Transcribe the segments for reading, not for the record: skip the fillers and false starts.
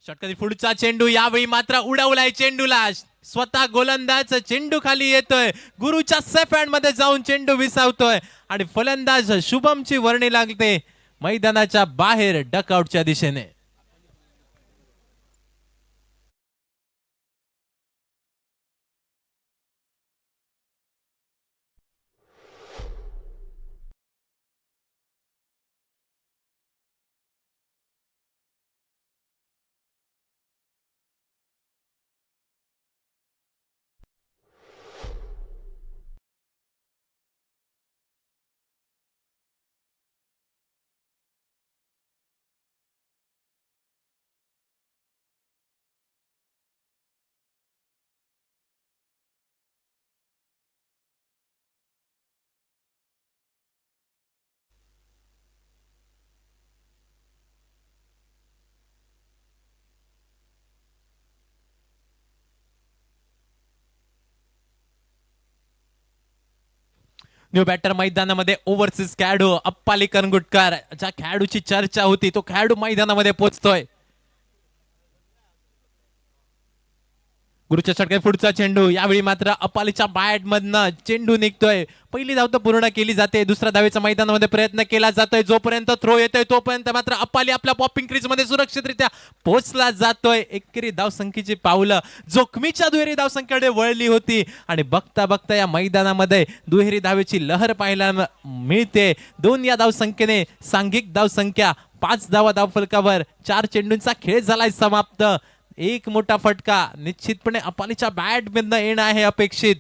षटकारी पुढचा चेंडू यावेळी मात्र उडवलाय चेंडूला. स्वतः गोलंदाज चेंडू खाली येतोय, गुरुच्या सेफ हँड मध्ये जाऊन चेंडू विसावतोय आणि फलंदाज शुभमची वर्णी लागते मैदानाच्या बाहेर डकआउटच्या दिशेने. न्यू बॅटर मैदानामध्ये ओव्हरसीज खेळाडू अप्पाली करंगुटकर, ज्या खेळाडूची चर्चा होती तो खेळाडू मैदानामध्ये पोहोचतोय. गुरुच्या षटकात पुढचा चेंडू यावेळी मात्र अप्पालीच्या बॅट मधनं चेंडू निघतोय. पहिली धाव तर पूर्ण केली जाते, दुसऱ्या धावेचा मैदानामध्ये प्रयत्न केला जातोय. जोपर्यंत थ्रो येतोय तोपर्यंत मात्र अप्पाली आपल्या पॉपिंग क्रीज मध्ये सुरक्षितरित्या पोहोचला जातोय. एकेरी धावसंख्येची पावलं जोखमीच्या दुहेरी धावसंख्येकडे वळली होती आणि बघता बघता या मैदानामध्ये दुहेरी धावेची लहर पाहायला मिळते. 2 या धावसंख्येने सांघिक धावसंख्या 5 धावा धावफलकावर. 4 चेंडूंचा खेळ झालाय समाप्त. एक मोठा फटका निश्चितपणे अप्पालीच्या बॅट मधनं येणं आहे अपेक्षित.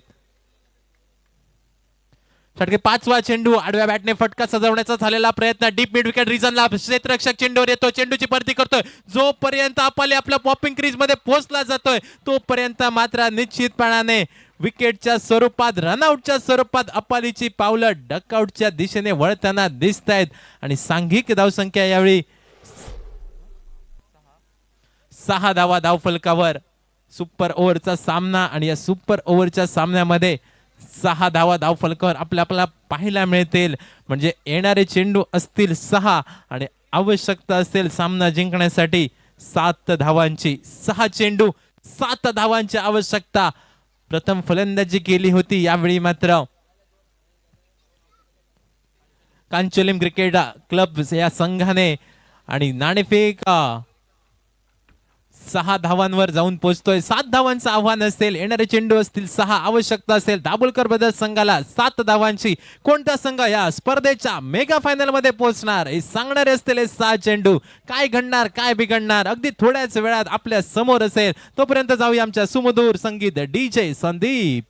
षटके 5वा चेंडू आडव्या बॅटने फटका सजवण्याचा झालेला प्रयत्न डीप मिड विकेट रिजनला क्षेत्ररक्षक चेंडूवर येतो, चेंडूची परती करतोय. जोपर्यंत अप्पाली आपल्या पॉपिंग क्रीज मध्ये पोहोचला जातोय तोपर्यंत मात्र निश्चितपणाने विकेटच्या स्वरूपात, रनआउटच्या स्वरूपात अप्पालीची पावलं डकआउटच्या दिशेने वळताना दिसत आहेत आणि सांघिक धावसंख्या यावेळी 6 धावा धावफलकावर. सुपर ओव्हरचा सामना आणि या सुपर ओव्हरच्या सामन्यामध्ये 6 धावा धावफलकावर आपल्याला पाहायला मिळतील. म्हणजे येणारे चेंडू असतील 6 आणि आवश्यकता असेल सामना जिंकण्यासाठी 7 धावांची. 6 चेंडू 7 धावांची आवश्यकता. प्रथम फलंदाजी केली होती यावेळी मात्र कांचोलिम क्रिकेट क्लब या संघाने आणि नाणेफेक 6 धावांवर जाऊन पोहोचतोय. 7 धावांचं आव्हान असेल, येणारे चेंडू असतील 6, आवश्यकता असेल दाभोलकर बदल संघाला 7 धावांची. कोणता संघ या स्पर्धेच्या मेगा फायनल मध्ये पोहोचणार हे सांगणारे असतील हे 6 चेंडू. काय घडणार, काय बिघडणार अगदी थोड्याच वेळात आपल्या समोर असेल. तोपर्यंत जाऊया आमच्या सुमधूर संगीत DJ संदीप.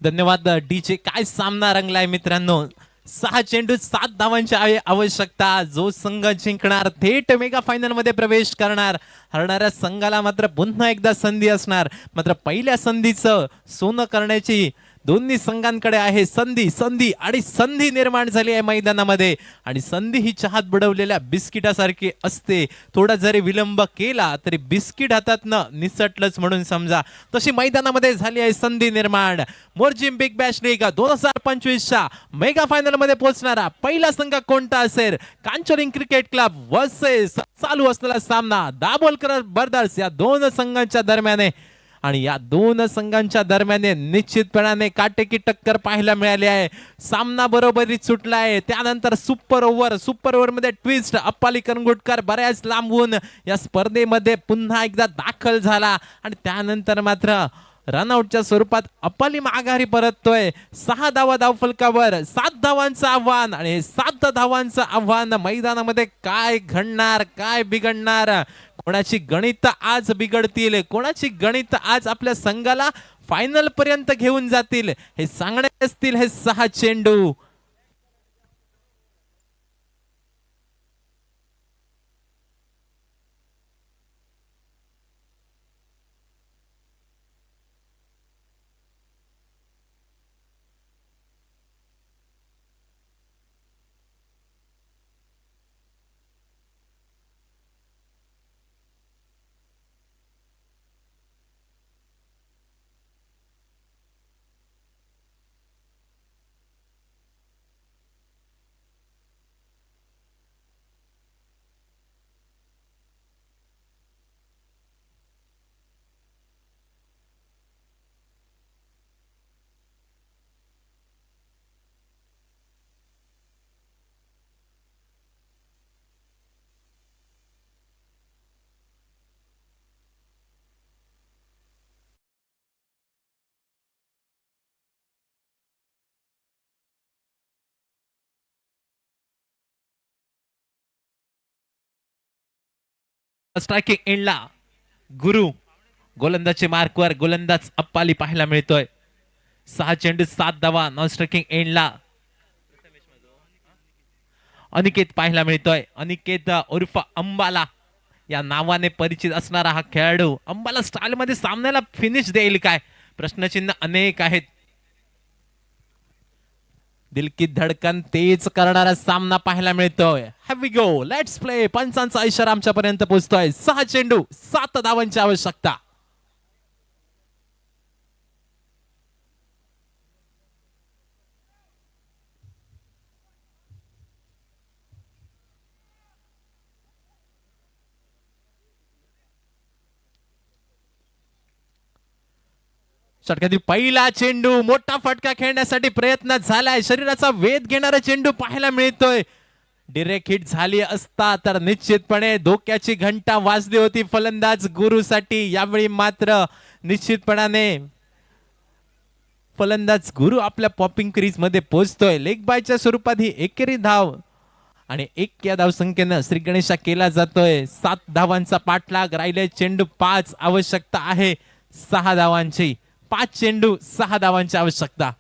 धन्यवाद DJ. काय सामना रंगलाय मित्रांनो. 6 चेंडू 7 धावांची आवश्यकता. जो संघ जिंकणार थेट मेगा फायनल मध्ये प्रवेश करणार. हरणाऱ्या संघाला मात्र पुन्हा एकदा संधी असणार. मात्र पहिल्या संधीचं सोनं करण्याची दोन्ही संघांकडे आहे संधी संधी आणि संधी निर्माण झाली आहे मैदानामध्ये आणि संधी ही चहात बुडवलेल्या बिस्किटासारखी असते. थोडा जरी विलंब केला तरी बिस्किट हातातनं निसटलंच म्हणून समजा. तशी मैदानामध्ये झाली आहे संधी निर्माण. मोर्जिम बिग बॅश लीग 2025च्या मेगा फायनल मध्ये पोहोचणारा पहिला संघ कोणता असेल? कांचोलिंग क्रिकेट क्लब वर्सेस चालू असलेला सामना दाभोलकर ब्रदर्स या दोन संघांच्या दरम्यान आहे आणि या दोन संघांच्या दरम्यान निश्चितपणाने काटेकी टक्कर पाहायला मिळाली आहे. सामना बरोबरीत सुटला आहे. त्यानंतर सुपर ओव्हर मध्ये ट्विस्ट अप्पाली करंगुटकर बऱ्याच लांबून या स्पर्धेमध्ये पुन्हा एकदा दाखल झाला आणि त्यानंतर मात्र रनआउटच्या स्वरूपात अप्पाली माघारी परततोय. 6 धावा धावफलकावर 7 धावांचं आव्हान आणि 7 धावांचं आव्हान मैदानामध्ये काय घडणार काय बिघडणार? कोणाची गणित आज बिघडतील? कोणाची गणित आज आपल्या संघाला फायनल पर्यंत घेऊन जातील? हे सांगणे असतील हे 6 चेंडू. स्ट्रायकिंग एंडला गुरु गोलंदाजच्या मार्कवर गोलंदाज अप्पाली पाहायला मिळतोय. 6 चेंडू 7 धावा. नॉन स्ट्रायकिंग एंडला अनिकेत पाहायला मिळतोय. अनिकेत उर्फ अंबाला या नावाने परिचित असणारा हा खेळाडू अंबाला स्टाईल मध्ये सामन्याला फिनिश देईल काय? प्रश्नचिन्ह अनेक आहेत. दिल की धडकन तेज करणारा सामना पाहायला मिळतोय. Have we go, let's play. पंचांचा इशारा आमच्यापर्यंत पोहोचतोय. 6 चेंडू 7 धावांची आवश्यकता. षटकातील पहिला चेंडू मोठा फटका खेळण्यासाठी प्रयत्न झालाय. शरीराचा वेध घेणारा चेंडू पाहायला मिळतोय. डिरेक्ट हिट झाली असता तर निश्चितपणे धोक्याची घंटा वाजली होती फलंदाज गुरुसाठी. यावेळी मात्र निश्चितपणाने फलंदाज गुरु आपल्या पॉपिंग क्रीज मध्ये पोहोचतोय. लेग बायच्या स्वरूपात ही एकेरी धाव आणि 1 या धावसंख्येनं श्री गणेशा केला जातोय. 7 धावांचा पाठलाग राहिले. चेंडू 5 आवश्यकता आहे 6 धावांची. 5 चेंडू 6 धावांची आवश्यकता.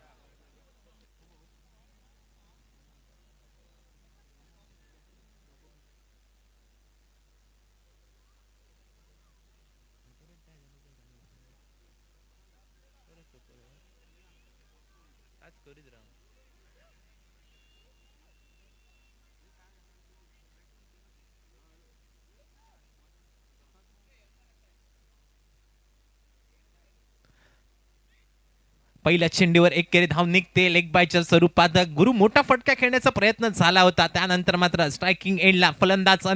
पहिल्या चेंडूवर एकेरी धाव निघते. लेग बायच्या स्वरूपात गुरु मोठा फटका खेळण्याचा प्रयत्न झाला होता. त्यानंतर मात्र स्ट्रायकिंग एंडला फलंदाज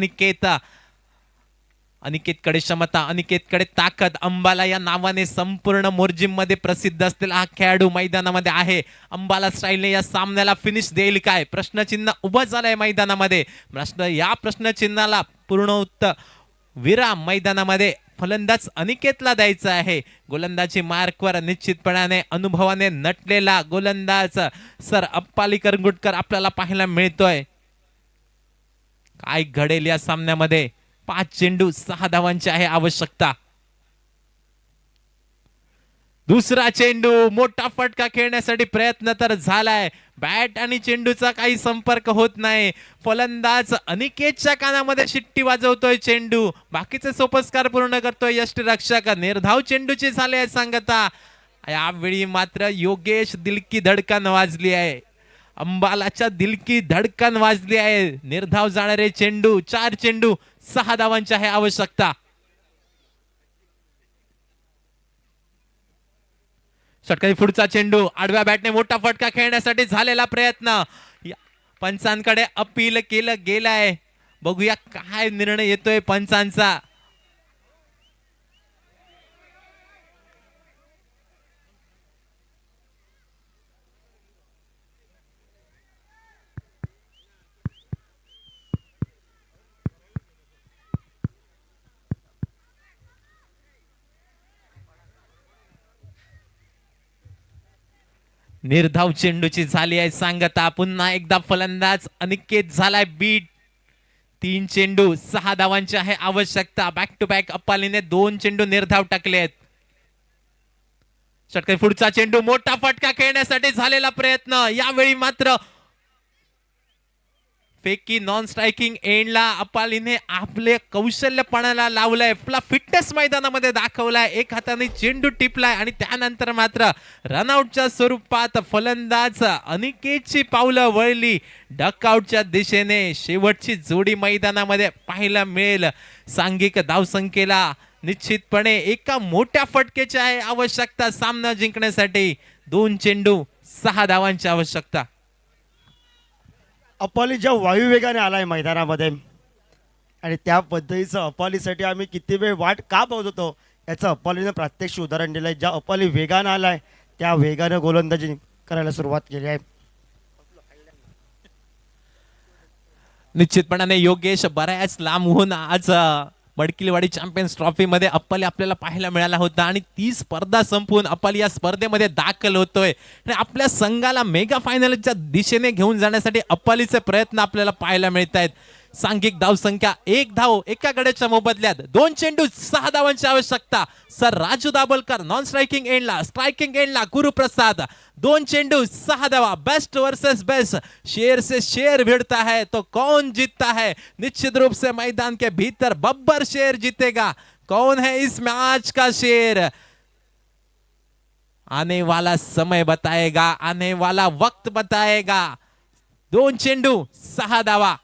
अनिकेतकडे क्षमता, अनिकेतकडे ताकद. अंबाला या नावाने संपूर्ण मोर्जिम मध्ये प्रसिद्ध असलेला हा खेळाडू मैदानामध्ये आहे. अंबाला स्टाईलने या सामन्याला फिनिश देईल काय? प्रश्नचिन्ह उभं झालंय मैदानामध्ये. या प्रश्नचिन्हाला पूर्ण उत्तर विराम मैदानामध्ये फलंदाज अनिकेतला द्यायचा आहे. गोलंदाजी मार्कवर निश्चितपणाने अनुभवाने नटलेला गोलंदाज सर अप्पाली करंगुटकर आपल्याला पाहायला मिळतोय. काय घडेल या सामन्यामध्ये? 5 चेंडू 6 धावांची आहे आवश्यकता. दुसरा चेंडू मोठा फटका खेळण्यासाठी प्रयत्न तर झालाय. बॅट आणि चेंडूचा काही संपर्क होत नाही. फलंदाज अनिकेतच्या कानामध्ये शिट्टी वाजवतोय चेंडू. बाकीचे सोपस्कार पूर्ण करतोय यष्टीरक्षक. निर्धाव चेंडूची झाले सांगता यावेळी मात्र योगेश दिलकी धडकन वाजली आहे, अंबालाच्या दिलकी धडकन वाजली आहे. निर्धाव जाणारे चेंडू, 4 चेंडू 6 धावांची आहे आवश्यकता. षटकारी पुढचा चेंडू, आडव्या बॅटने मोठा फटका खेळण्यासाठी झालेला प्रयत्न, पंचांकडे अपील केलं गेलाय. बघूया काय निर्णय येतोय पंचांचा. निर्धाव चेंडूची झाली आहे सांगता. पुन्हा एकदा फलंदाज अनिकेत झालाय बीट. 3 चेंडू 6 धावांची आहे आवश्यकता. बॅक टू बॅक अप्पालीने 2 चेंडू निर्धाव टाकलेत. षटकारी पुढचा चेंडू, मोठा फटका खेळण्यासाठी झालेला प्रयत्न, यावेळी मात्र फेकी नॉन स्ट्रायकिंग एंडला अप्पालीने आपले कौशल्यपणाला लावलंय, आपला फिटनेस मैदानामध्ये दाखवलाय. एक हाताने चेंडू टिपलाय आणि त्यानंतर मात्र रनआउटच्या स्वरूपात फलंदाज अनिकेतची पावलं वळली डकआउटच्या दिशेने. शेवटची जोडी मैदानामध्ये पाहायला मिळेल. सांघिक धावसंख्येला निश्चितपणे एका मोठ्या फटकेची आहे आवश्यकता सामना जिंकण्यासाठी. 2 चेंडू 6 धावांची आवश्यकता. अप्पाली ज्या वायुवेगाने आलाय मैदानामध्ये आणि त्या पद्धतीचं अप्पालीसाठी आम्ही किती वेळ वाट का बघत होतो याचं अप्पालीनं प्रत्यक्ष उदाहरण दिलंय. ज्या अप्पाली वेगानं आलाय त्या वेगानं गोलंदाजी करायला सुरुवात केली आहे. निश्चितपणाने योगेश बऱ्याच लांबहून आज बडकिलवाडी चॅम्पियन्स ट्रॉफी मध्ये अप्पाली आपल्याला पाहायला मिळाला होता आणि ती स्पर्धा संपवून अप्पाली या स्पर्धेमध्ये दाखल होतोय आणि आपल्या संघाला मेगा फायनलच्या दिशेने घेऊन जाण्यासाठी अप्पालीचे प्रयत्न आपल्याला पाहायला मिळत आहेत. सांघिक धावसंख्या 1 धाव एका गड्याच्या मोबदल्यात. 2 चेंडू 6 धावांची आवश्यकता. Sir Raju Dabholkar non striking एंडला, स्ट्राइकिंग एंडला गुरुप्रसाद. 2 चेंडू 6 धावा. बेस्ट वर्सेस बेस्ट, शेर से शेर भिड़ता है तो कौन जीतता है. निश्चित रूप से मैदान के भीतर बब्बर शेर जीतेगा. कौन है इस मैच का शेर, आने वाला समय बताएगा, आने वाला वक्त बताएगा. 2 चेंडू 6 धावा.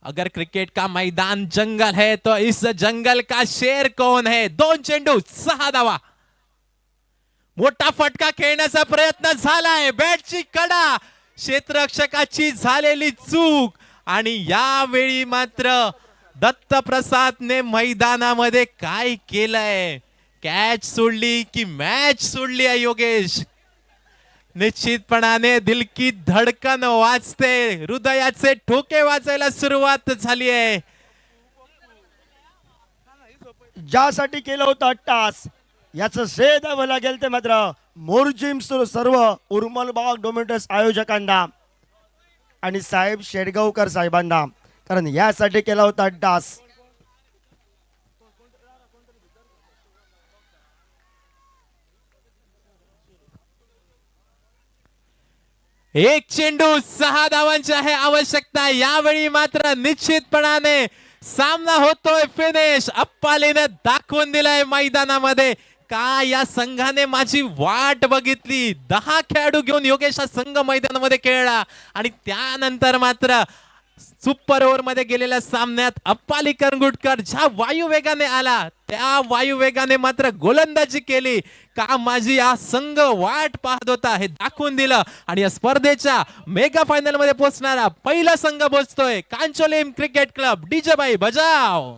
अगर क्रिकेट का मैदान जंगल है तो इस जंगल का शेर कौन है. 2 चेंडू 6 धावा. मोठा फटका खेळण्याचा प्रयत्न झालाय. बॅटची कडा, क्षेत्ररक्षकाची झालेली चूक आणि यावेळी मात्र दत्तप्रसादने मैदानामध्ये काय केलंय. कॅच सोडली की मॅच सोडली आहे योगेश. निश्चितपणाने दिल की धडकन वाजते, हृदयाचे ठोके वाजायला सुरुवात झाली आहे. ज्यासाठी केलं होतं अट्टास याचं श्रेय द्यावं लागेल ते मात्र मोरजिम सर्व उर्मलबाग डोमेटस आयोजकांना आणि साहेब शेडगावकर साहेबांना, कारण यासाठी केला होता अट्टास. एक चेंडू 6 धावांची आहे आवश्यकता. यावेळी मात्र निश्चितपणाने सामना होतोय फिनिश. अप्पालीने दाखवून दिलाय मैदानामध्ये का या संघाने माझी वाट बघितली. 10 खेळाडू घेऊन योगेश हा संघ मैदानामध्ये खेळला आणि त्यानंतर मात्र सुपर ओव्हर मध्ये गेलेल्या सामन्यात अप्पाली करंगुटकर ज्या वायुवेगाने आला त्या वायुवेगाने मात्र गोलंदाजी केली. का माझी हा संघ वाट पाहत होता हे दाखवून दिलं आणि या स्पर्धेच्या मेगा फायनल मध्ये पोहोचणारा पहिला संघ पोहोचतोय कांचोलीम क्रिकेट क्लब. डीजे बाई बजाव.